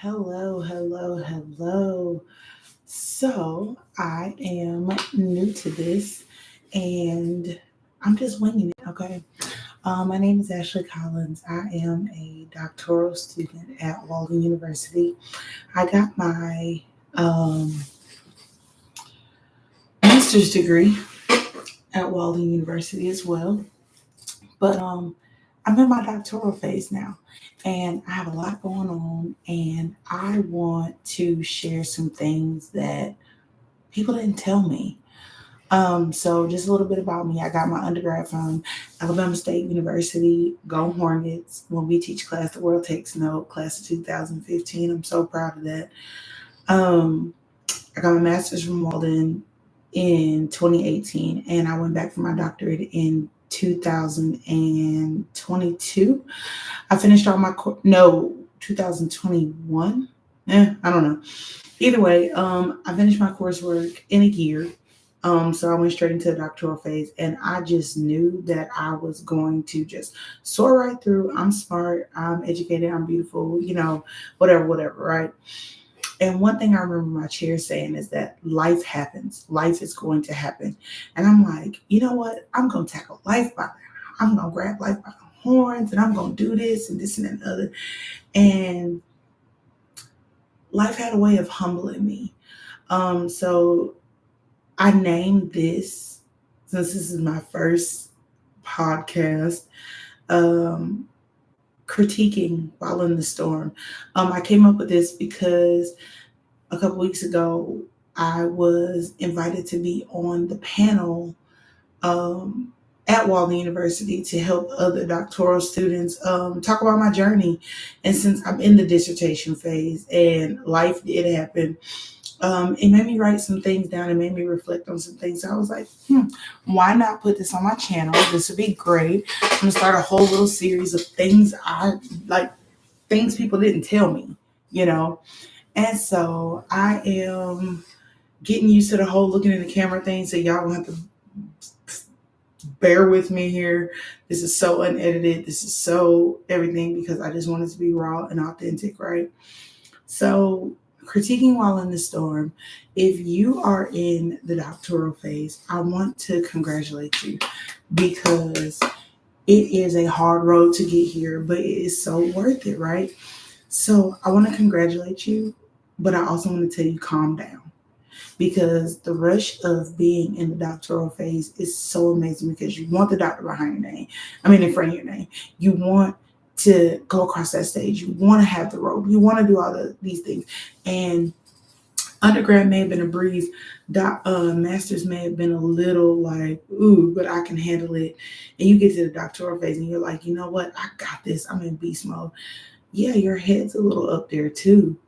Hello, hello, hello. So, I am new to this and I'm just winging it, okay? My name is Ashley Collins. I am a doctoral student at Walden University. I got my master's degree at Walden University as well. But I'm in my doctoral phase now and I have a lot going on and I want to share some things that people didn't tell me. So just a little bit about me. I got my undergrad from Alabama State University. Go Hornets. When we teach class, the world takes note. Class of 2015. I'm so proud of that. Um, I got my master's from Walden in 2018, and I went back for my doctorate in 2022. I finished all my no 2021. I don't know. Either way, I finished my coursework in a year. So I went straight into the doctoral phase, and I just knew that I was going to just soar right through. I'm smart, I'm educated, I'm beautiful, whatever, right? And one thing I remember my chair saying is that life happens, life is going to happen. And I'm like, you know what? I'm going to tackle life I'm going to grab life by the horns, and I'm going to do this and this and that and other. And life had a way of humbling me. So I named this, since this is my first podcast, um, critiquing while in the storm. I came up with this because a couple weeks ago I was invited to be on the panel um, at Walden University to help other doctoral students talk about my journey. And since I'm in the dissertation phase and life did happen, it made me write some things down. It made me reflect on some things. So I was like, why not put this on my channel? This would be great. I'm gonna start a whole little series of things I like, things people didn't tell me, you know. And so I am getting used to the whole looking in the camera thing. So y'all will have to bear with me here. This is so unedited. This is so everything because I just want it to be raw and authentic, right? So, critiquing while in the storm. If you are in the doctoral phase, I want to congratulate you because it is a hard road to get here, but it is so worth it, right? So, I want to congratulate you, but I also want to tell you calm down because the rush of being in the doctoral phase is so amazing because you want the doctor behind your name. I mean, in front of your name. You want to go across that stage. You want to have the robe. You want to do all these things. And undergrad may have been a breeze. Master's may have been a little like, ooh, but I can handle it. And you get to the doctoral phase and you're like, you know what? I got this. I'm in beast mode. Yeah, your head's a little up there too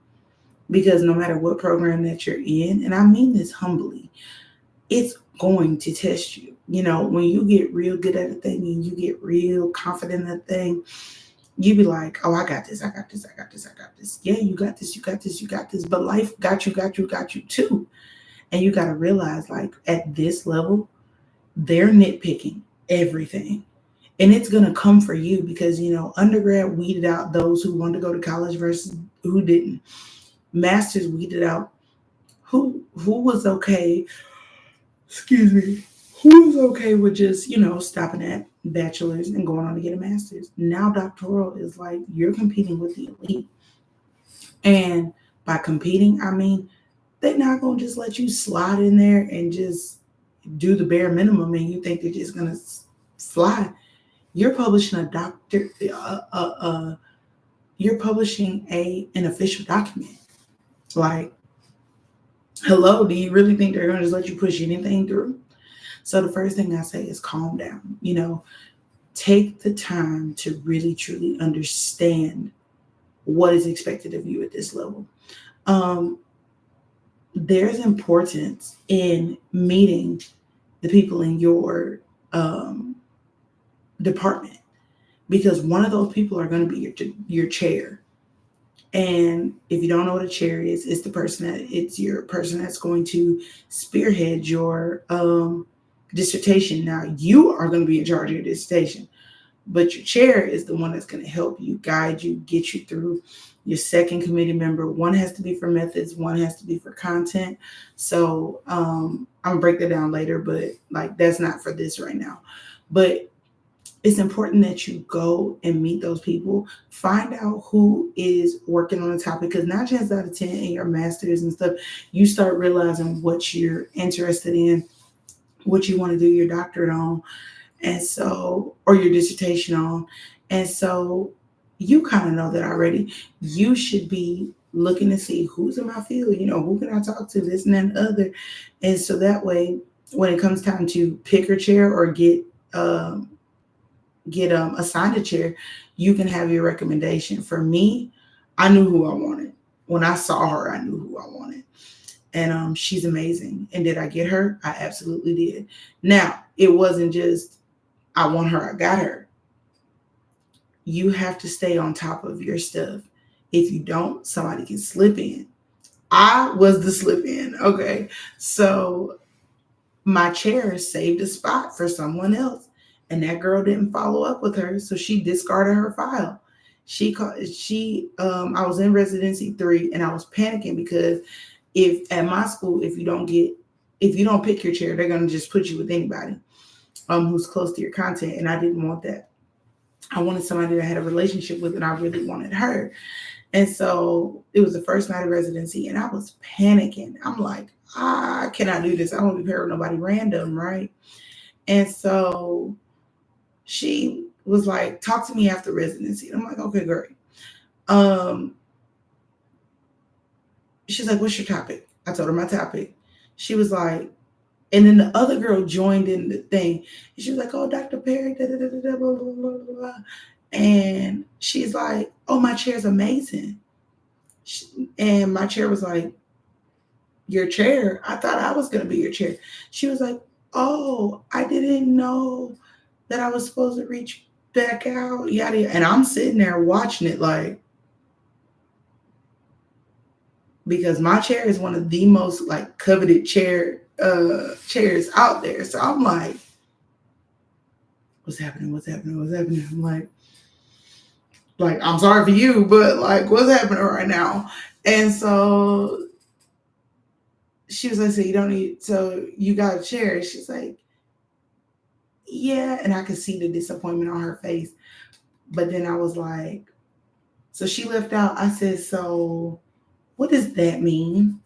because no matter what program that you're in, and I mean this humbly, it's going to test you. You know, when you get real good at a thing and you get real confident in a thing, you be like, oh, I got this, I got this, I got this, I got this. Yeah, you got this, you got this, you got this. But life got you too. And you got to realize, like, at this level, they're nitpicking everything. And it's going to come for you because, undergrad weeded out those who wanted to go to college versus who didn't. Masters weeded out who was okay, excuse me, who was okay with just, stopping at bachelor's and going on to get a master's. Now doctoral is like you're competing with the elite. And by competing, I mean they're not gonna just let you slide in there and just do the bare minimum and you think they're just gonna fly. You're publishing a doctor you're publishing an official document. Like, hello, do you really think they're gonna just let you push anything through? So the first thing I say is calm down. Take the time to really truly understand what is expected of you at this level. Um, there's importance in meeting the people in your um, department because one of those people are going to be your chair. And if you don't know what a chair is, it's your person that's going to spearhead your dissertation. Now you are going to be in charge of your dissertation, But your chair is the one that's going to help you, guide you, get you through. Your second committee member, one has to be for methods, one has to be for content. So I'm gonna break that down later, but like that's not for this right now. But it's important that you go and meet those people, find out who is working on the topic, because 9 chances out of 10 in your masters and stuff, you start realizing what you're interested in, what you want to do your doctorate on, and so, or your dissertation on. And so you kind of know that already. You should be looking to see who's in my field, who can I talk to, this and that and other. And so that way, when it comes time to pick a chair or get assigned a chair, you can have your recommendation. For me, I knew who I wanted. When I saw her, I knew who I wanted. And she's amazing. And did I get her? I absolutely did. Now, it wasn't just I want her, I got her. You have to stay on top of your stuff. If you don't, somebody can slip in. I was the slip in. Okay. So my chair saved a spot for someone else. And that girl didn't follow up with her. So she discarded her file. I was in residency 3 and I was panicking because if at my school, if you don't pick your chair, they're going to just put you with anybody who's close to your content. And I didn't want that. I wanted somebody that I had a relationship with, and I really wanted her. And so it was the first night of residency, and I was panicking. I'm like, I cannot do this. I don't want to be paired with nobody random, right? And so she was like, talk to me after residency. And I'm like, okay, great. She's like, what's your topic? I told her my topic. She was like, and then the other girl joined in the thing. And she was like, oh, Dr. Perry, da, da, da, da, blah, blah, blah, blah. And she's like, oh, my chair's amazing. And my chair was like, your chair? I thought I was going to be your chair. She was like, oh, I didn't know that I was supposed to reach back out. Yada, yada. And I'm sitting there watching it like, because my chair is one of the most like coveted chairs out there. So I'm like, what's happening? I'm like, I'm sorry for you, but like, what's happening right now? And so she was like, so you got a chair? She's like, yeah. And I could see the disappointment on her face. But then I was like, so she left out. I said, so what does that mean?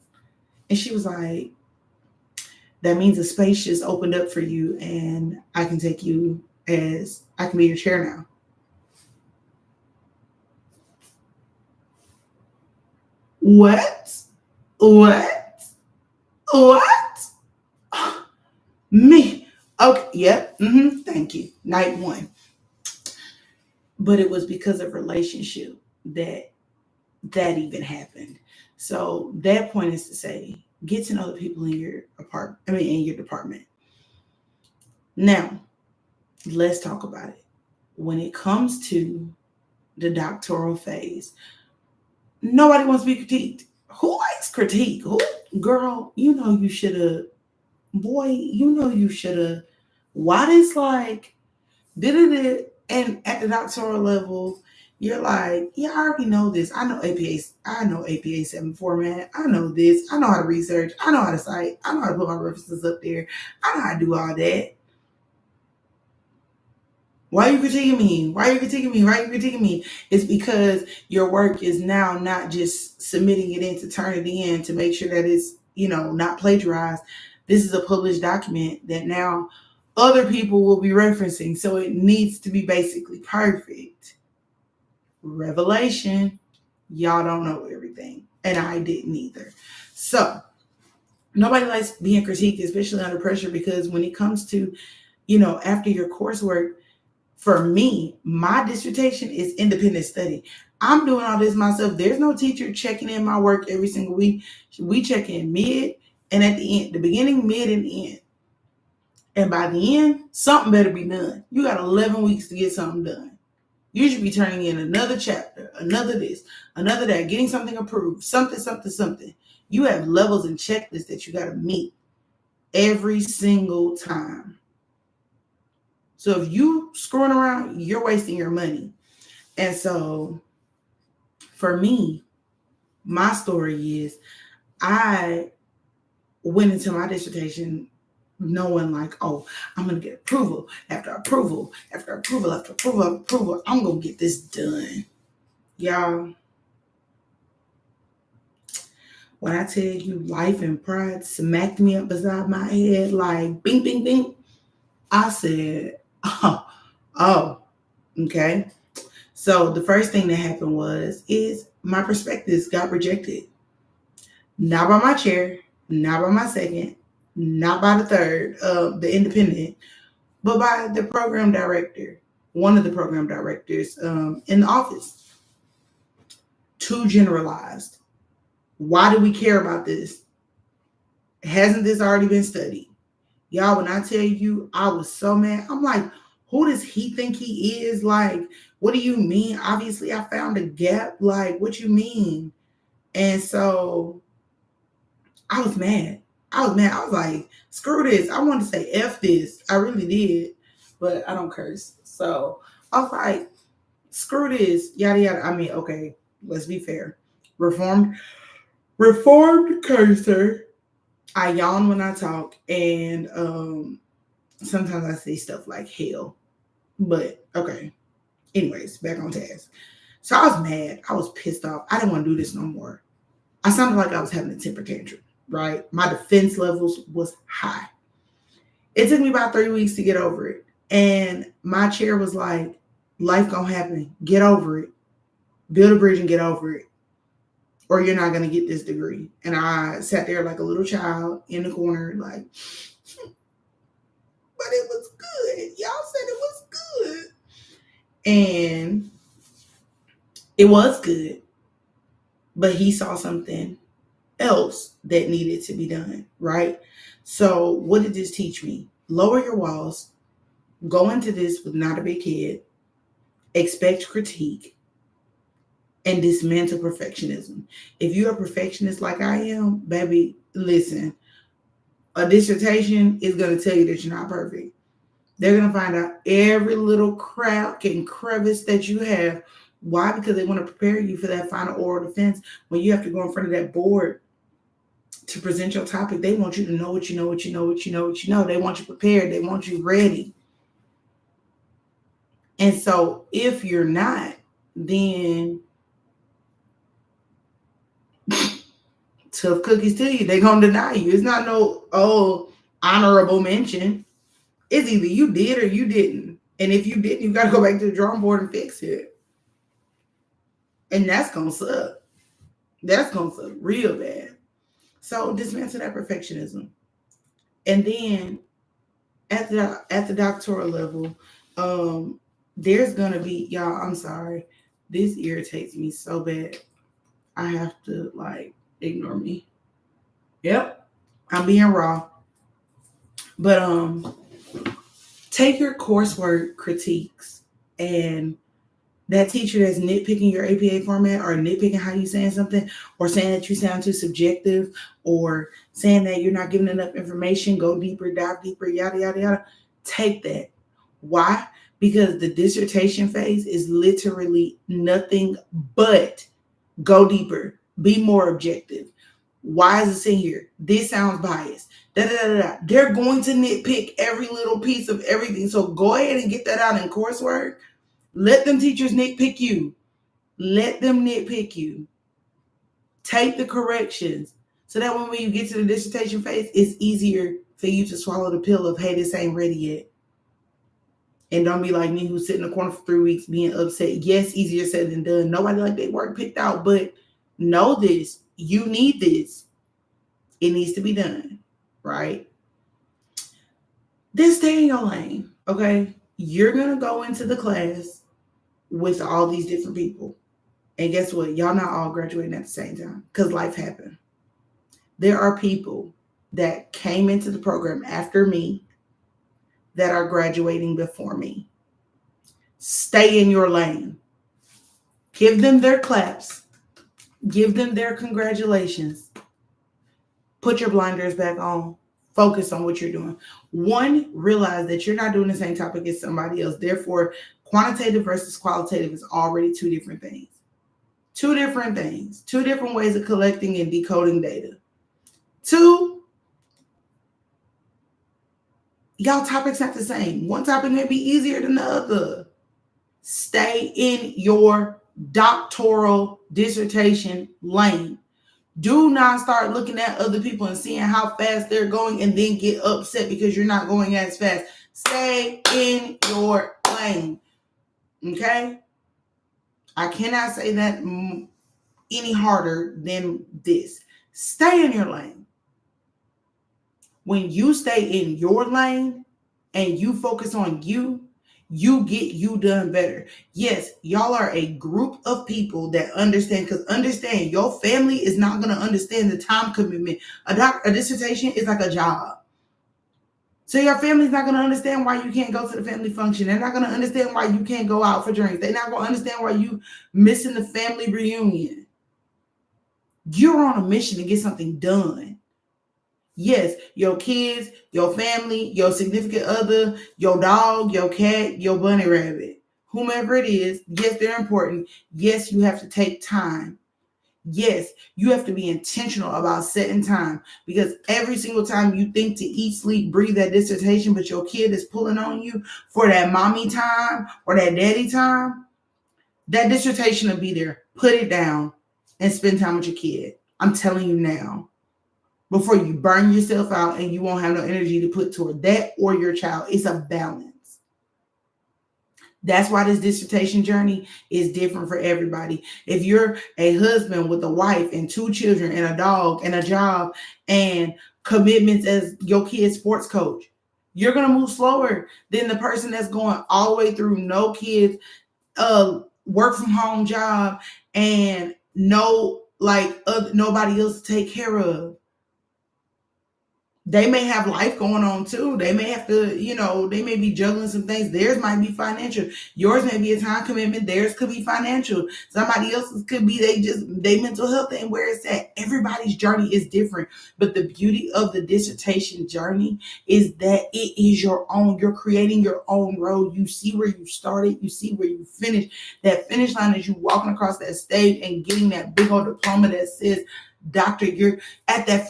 And she was like, that means a space just opened up for you and I can take you I can be your chair now. What? Me? Okay, yep. Thank you. Night 1. But it was because of relationship that even happened. So that point is to say, get to know the people in your in your department. Now, let's talk about it. When it comes to the doctoral phase, nobody wants to be critiqued. Who likes critique? Who, girl, you should have, boy, you should have. Why this like, did it? And at the doctoral level, you're like, yeah, I already know this. I know APA 7 format. I know this. I know how to research. I know how to cite. I know how to put my references up there. I know how to do all that. Why are you critiquing me? It's because your work is now not just submitting it in to turn it in to make sure that it's, not plagiarized. This is a published document that now other people will be referencing. So it needs to be basically perfect. Revelation, y'all don't know everything. And I didn't either. So nobody likes being critiqued, especially under pressure, because when it comes to, after your coursework, for me, my dissertation is independent study. I'm doing all this myself. There's no teacher checking in my work every single week. We check in mid and at the end, the beginning, mid, and the end. And by the end, something better be done. You got 11 weeks to get something done. You should be turning in another chapter, another this, another that, getting something approved, something. You have levels and checklists that you got to meet every single time. So if you screwing around, you're wasting your money. And so for me, my story is I went into my dissertation knowing like, oh, I'm gonna get approval after approval after approval after approval after approval. I'm gonna get this done. Y'all, when I tell you life and pride smacked me up beside my head like bing bing bing, I said, oh, okay. So the first thing that happened is my perspectives got rejected. Not by my chair, not by my second, not by the third, the independent, but by the program director, one of the program directors in the office. Too generalized. Why do we care about this? Hasn't this already been studied? Y'all, when I tell you I was so mad, I'm like, who does he think he is? Like, what do you mean? Obviously, I found a gap. Like, what you mean? And so I was mad. I was mad. I was like, screw this. I wanted to say F this. I really did. But I don't curse. So I was like, screw this. Yada yada. I mean, okay, let's be fair. Reformed cursor. I yawn when I talk, and sometimes I say stuff like hell. But okay. Anyways, back on task. So I was mad. I was pissed off. I didn't want to do this no more. I sounded like I was having a temper tantrum, right? My defense levels was high. It took me about 3 weeks to get over it. And my chair was like, life gonna happen. Get over it. Build a bridge and get over it. Or you're not gonna get this degree. And I sat there like a little child in the corner, like, but it was good. Y'all said it was good. And it was good. But he saw something else that needed to be done, right? So what did this teach me? Lower your walls, go into this with not a big head, expect critique, and dismantle perfectionism. If you're a perfectionist like I am, baby, listen, a dissertation is going to tell you that you're not perfect. They're going to find out every little crack and crevice that you have. Why? Because they want to prepare you for that final oral defense when you have to go in front of that board to present your topic. They want you to know what you know, what you know, what you know, what you know. They want you prepared. They want you ready. And so if you're not, then tough cookies to you. They're going to deny you. It's not no, honorable mention. It's either you did or you didn't. And if you didn't, you got to go back to the drawing board and fix it. And that's going to suck. That's going to suck real bad. So dismantle that perfectionism. And then at the doctoral level, there's gonna be, y'all, I'm sorry, this irritates me so bad. I have to like ignore me. Yep, I'm being raw. But take your coursework critiques and that teacher that's nitpicking your APA format or nitpicking how you saying something or saying that you sound too subjective or saying that you're not giving enough information, go deeper, dive deeper, yada, yada, yada. Take that. Why? Because the dissertation phase is literally nothing but go deeper, be more objective. Why is this in here? This sounds biased. Da, da, da, da. They're going to nitpick every little piece of everything. So go ahead and get that out in coursework. Let them teachers nitpick you. Let them nitpick you. Take the corrections so that when you get to the dissertation phase, it's easier for you to swallow the pill of, hey, this ain't ready yet. And don't be like me who's sitting in the corner for 3 weeks being upset. Yes, easier said than done. Nobody like their work picked out, but know this. You need this. It needs to be done, right? Then stay in your lane, okay? You're going to go into the class with all these different people. And guess what? Y'all not all graduating at the same time because life happened. There are people that came into the program after me that are graduating before me. Stay in your lane. Give them their claps. Give them their congratulations. Put your blinders back on Focus on what you're doing. One, realize that you're not doing the same topic as somebody else. Therefore, quantitative versus qualitative is already two different things. Two different things. Two different ways of collecting and decoding data. Two, y'all topics not the same. One topic may be easier than the other. Stay in your doctoral dissertation lane. Do not start looking at other people and seeing how fast they're going and then get upset because you're not going as fast. Stay in your lane. Okay? I cannot say that any harder than this. Stay in your lane. When you stay in your lane and you focus on you get you done better. Yes, y'all are a group of people that understand, because understand, your family is not going to understand the time commitment. A dissertation is like a job. So your family's not going to understand why you can't go to the family function. They're not going to understand why you can't go out for drinks. They're not going to understand why you missing the family reunion. You're on a mission to get something done. Yes, your kids, your family, your significant other, your dog, your cat, your bunny rabbit, whomever it is, yes, they're important. Yes, you have to take time. Yes, you have to be intentional about setting time, because every single time you think to eat, sleep, breathe that dissertation, but your kid is pulling on you for that mommy time or that daddy time, that dissertation will be there. Put it down and spend time with your kid. I'm telling you now. Before you burn yourself out and you won't have no energy to put toward that or your child. It's a balance. That's why this dissertation journey is different for everybody. If you're a husband with a wife and two children and a dog and a job and commitments as your kid's sports coach, you're going to move slower than the person that's going all the way through no kids, work from home job, and nobody else to take care of. They may have life going on too. They may have to, they may be juggling some things. Theirs might be financial. Yours may be a time commitment. Theirs could be financial. Somebody else's could be they mental health and where it's at. Everybody's journey is different. But the beauty of the dissertation journey is that it is your own. You're creating your own road. You see where you started. You see where you finished. That finish line is you walking across that stage and getting that big old diploma that says, Doctor, you're at that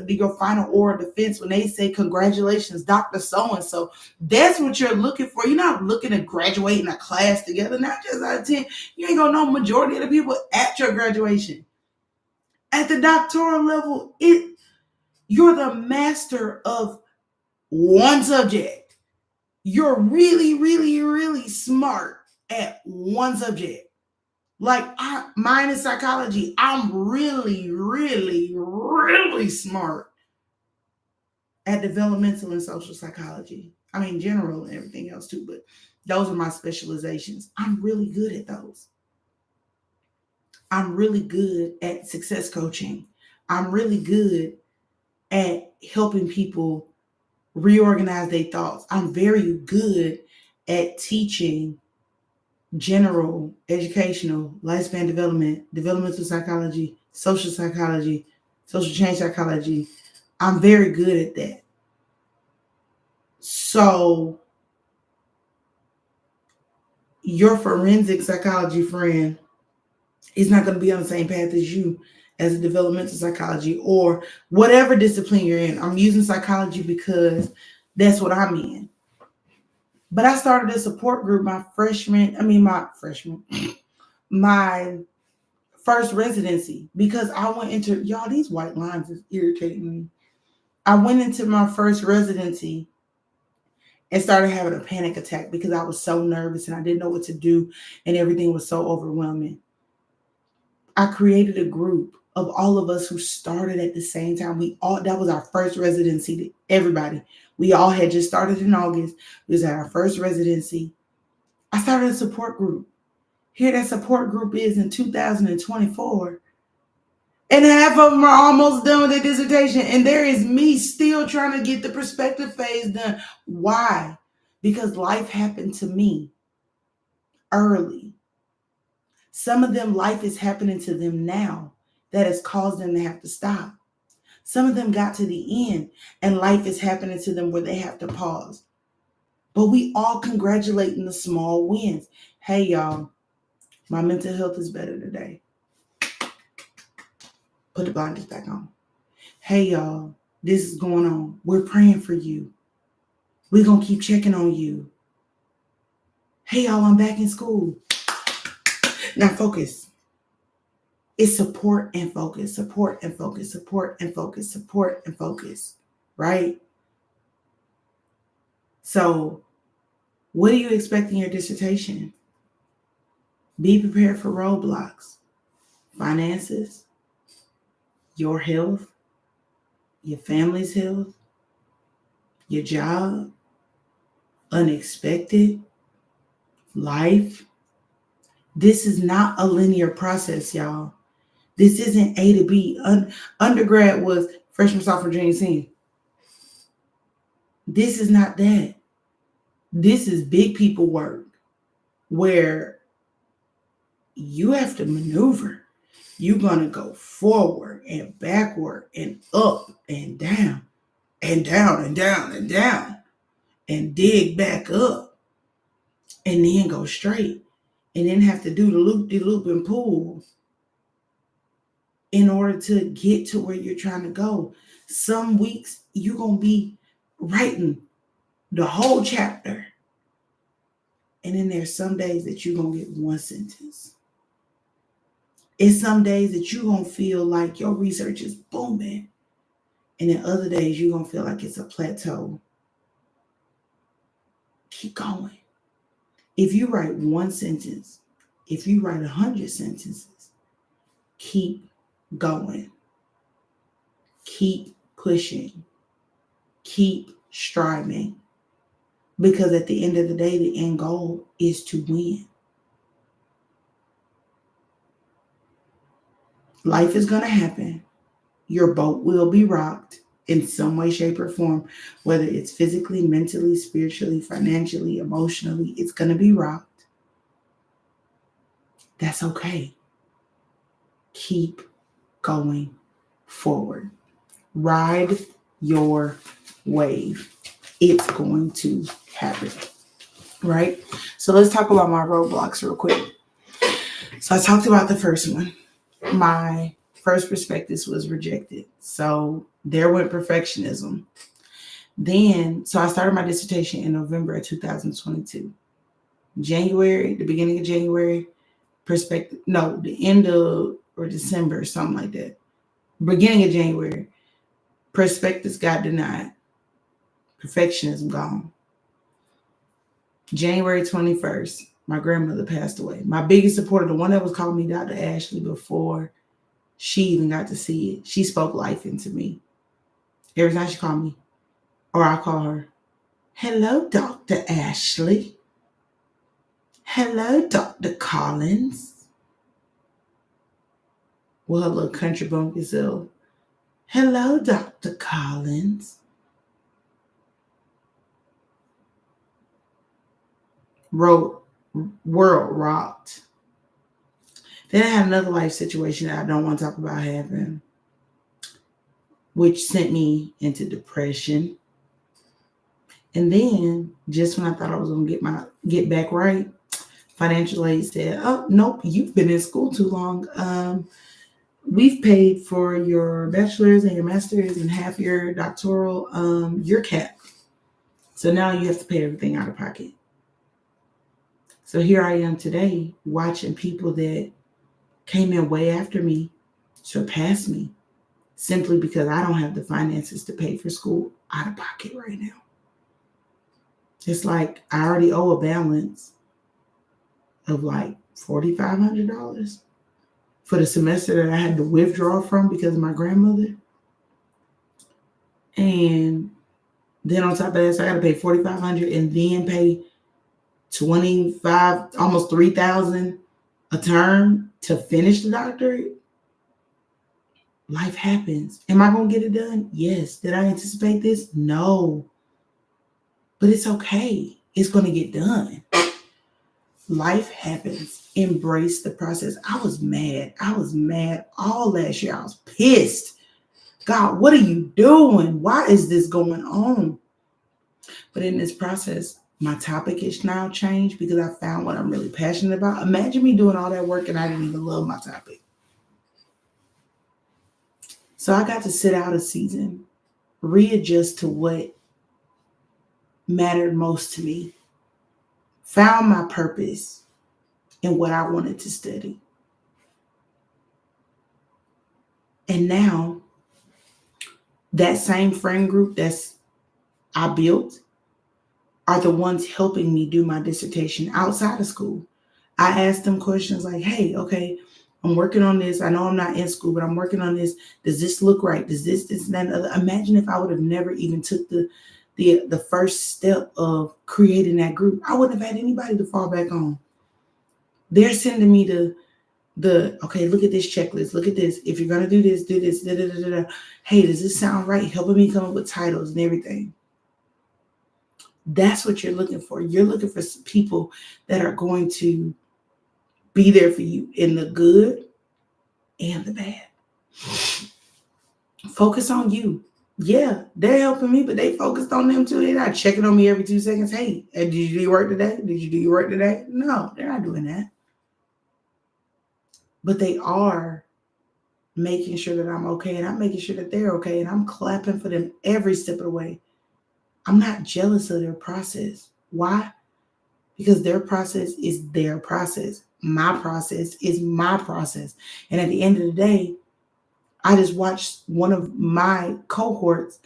your final oral defense when they say congratulations, Dr. So-and-so. That's what you're looking for. You're not looking to graduate in a class together, not just out of 10. You ain't gonna know majority of the people at your graduation. At the doctoral level, you're the master of one subject. You're really, really, really smart at one subject. Like mine is psychology. I'm really, really, really smart at developmental and social psychology. I mean, general and everything else too, but those are my specializations. I'm really good at those. I'm really good at success coaching. I'm really good at helping people reorganize their thoughts. I'm very good at teaching general, educational, lifespan development, developmental psychology, social change psychology. I'm very good at that. So your forensic psychology friend is not going to be on the same path as you as a developmental psychology or whatever discipline you're in. I'm using psychology because that's what I'm in. But I started a support group my first residency, because I went into, y'all, these white lines is irritating me. I went into my first residency and started having a panic attack because I was so nervous and I didn't know what to do and everything was so overwhelming. I created a group of all of us who started at the same time. That was our first residency. Everybody. We all had just started in August. It was our first residency. I started a support group. Here that support group is in 2024. And half of them are almost done with their dissertation. And there is me still trying to get the perspective phase done. Why? Because life happened to me early. Some of them, life is happening to them now that has caused them to have to stop. Some of them got to the end and life is happening to them where they have to pause. But we all congratulating the small wins. Hey, y'all, my mental health is better today. Put the blinders back on. Hey, y'all, this is going on. We're praying for you. We're going to keep checking on you. Hey, y'all, I'm back in school. Now focus. It's support and focus, support and focus, support and focus, support and focus, right? So what do you expect in your dissertation? Be prepared for roadblocks, finances, your health, your family's health, your job, unexpected, life. This is not a linear process, y'all. This isn't A to B. Undergrad was freshman, sophomore, junior, senior. This is not that. This is big people work where you have to maneuver. You're going to go forward and backward and up and down and down and down and down and dig back up and then go straight and then have to do the loop-de-loop and pull in order to get to where you're trying to go. Some weeks you're going to be writing the whole chapter. And then there's some days that you're going to get one sentence. It's some days that you're going to feel like your research is booming. And then other days you're going to feel like it's a plateau. Keep going. If you write one sentence, if you write 100 sentences, keep going. Keep pushing. Keep striving. Because at the end of the day, the end goal is to win. Life is going to happen. Your boat will be rocked in some way, shape, or form, whether it's physically, mentally, spiritually, financially, emotionally, it's going to be rocked. That's okay. Keep going forward. Ride your wave. It's going to happen, right? So let's talk about my roadblocks real quick. So I talked about the first one. My first prospectus was rejected. So there went perfectionism. Then, so I started my dissertation in November of 2022. January, the beginning of January, the end of, or December, something like that. Beginning of January, prospectus got denied. Perfectionism gone. January 21st, my grandmother passed away. My biggest supporter, the one that was calling me Dr. Ashley before she even got to see it, she spoke life into me. Every time she called me, or I call her, hello, Dr. Ashley. Hello, Dr. Collins. Well, her little country bumpkin self. Hello, Dr. Collins. World rocked. Then I had another life situation that I don't want to talk about happen, which sent me into depression. And then, just when I thought I was going to get back right, financial aid said, oh, nope, you've been in school too long. We've paid for your bachelor's and your master's and half your doctoral, you're capped. So now you have to pay everything out of pocket. So here I am today watching people that came in way after me surpass me simply because I don't have the finances to pay for school out of pocket right now. It's like I already owe a balance of like $4,500 for the semester that I had to withdraw from because of my grandmother. And then on top of that, so I got to pay $4,500 and then pay $25, almost $3,000 a term to finish the doctorate. Life happens. Am I going to get it done? Yes. Did I anticipate this? No. But it's okay. It's going to get done. Life happens. Embrace the process. I was mad all last year. I was pissed God, what are you doing? Why is this going on? But in this process, my topic is now changed because I found what I'm really passionate about. Imagine me doing all that work and I didn't even love my topic. So I got to sit out a season, readjust to what mattered most to me, found my purpose in what I wanted to study. And now that same friend group that's I built are the ones helping me do my dissertation outside of school. I asked them questions like, hey, okay, I'm working on this. I know I'm not in school, but I'm working on this. Does this look right? Does this, and that, and other? Imagine if I would have never even took the first step of creating that group. I wouldn't have had anybody to fall back on. They're sending me the okay, look at this checklist. Look at this. If you're gonna do this, da, da, da, da, da. Hey, does this sound right? Helping me come up with titles and everything. That's what you're looking for. You're looking for people that are going to be there for you in the good and the bad. Focus on you. Yeah, they're helping me, but they focused on them too. They're not checking on me every 2 seconds. Hey, did you do your work today? Did you do your work today? No, they're not doing that. But they are making sure that I'm okay, and I'm making sure that they're okay, and I'm clapping for them every step of the way. I'm not jealous of their process. Why? Because their process is their process. My process is my process. And at the end of the day, I just watched one of my cohorts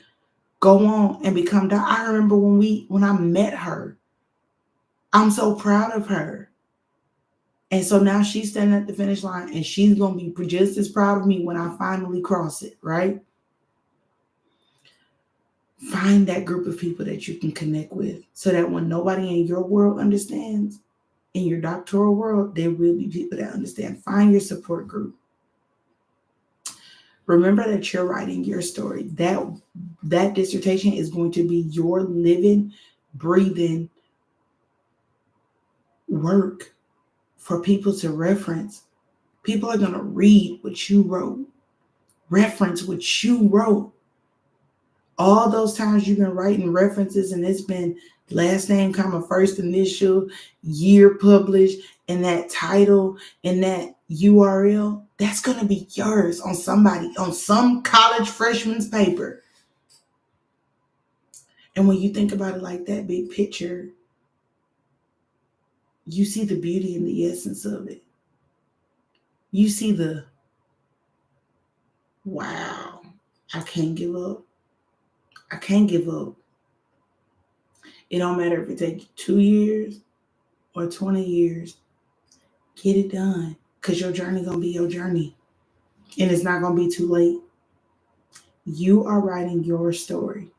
go on and become doctor. I remember when I met her. I'm so proud of her. And so now she's standing at the finish line and she's going to be just as proud of me when I finally cross it, right? Find that group of people that you can connect with so that when nobody in your world understands, in your doctoral world, there will be people that understand. Find your support group. Remember that you're writing your story. That dissertation is going to be your living, breathing work for people to reference. People are going to read what you wrote, reference what you wrote. All those times you've been writing references and it's been last name, comma, first initial, year published, and that title and that URL, that's going to be yours on some college freshman's paper. And when you think about it like that, big picture, you see the beauty and the essence of it. You see the, wow, I can't give up. I can't give up. It don't matter if it takes 2 years or 20 years. Get it done. Because your journey going to be your journey. And it's not going to be too late. You are writing your story.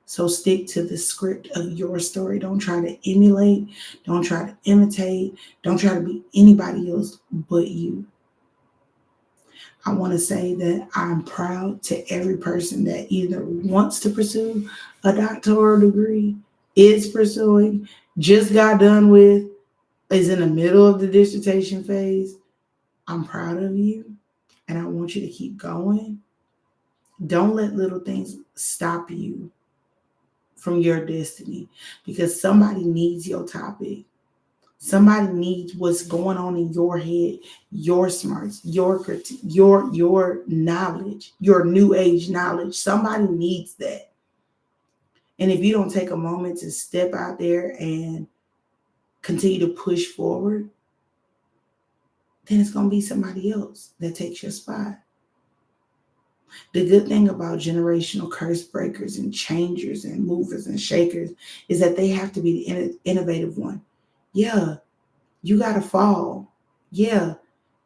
So stick to the script of your story. Don't try to emulate. Don't try to imitate. Don't try to be anybody else but you. I want to say that I'm proud to every person that either wants to pursue a doctoral degree, is pursuing, just got done with, is in the middle of the dissertation phase. I'm proud of you and I want you to keep going. Don't let little things stop you from your destiny because somebody needs your topic. Somebody needs what's going on in your head, your smarts, your knowledge, your new age knowledge. Somebody needs that. And if you don't take a moment to step out there and continue to push forward, then it's going to be somebody else that takes your spot. The good thing about generational curse breakers and changers and movers and shakers is that they have to be the innovative one. Yeah, you got to fall. Yeah,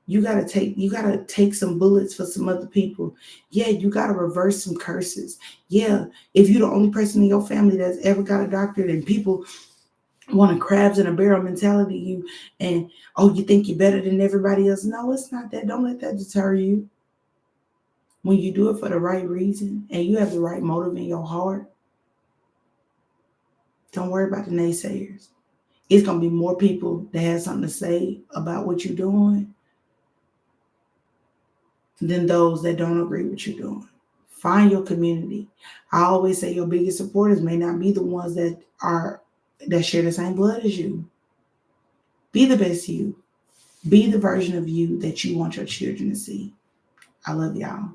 you got to take some bullets for some other people. Yeah, you got to reverse some curses. Yeah, if you're the only person in your family that's ever got a doctorate and people want a crabs in a barrel mentality, you think you're better than everybody else. No, it's not that. Don't let that deter you. When you do it for the right reason and you have the right motive in your heart, don't worry about the naysayers. It's going to be more people that have something to say about what you're doing than those that don't agree with what you're doing. Find your community. I always say your biggest supporters may not be the ones that share the same blood as you. Be the best you. Be the version of you that you want your children to see. I love y'all.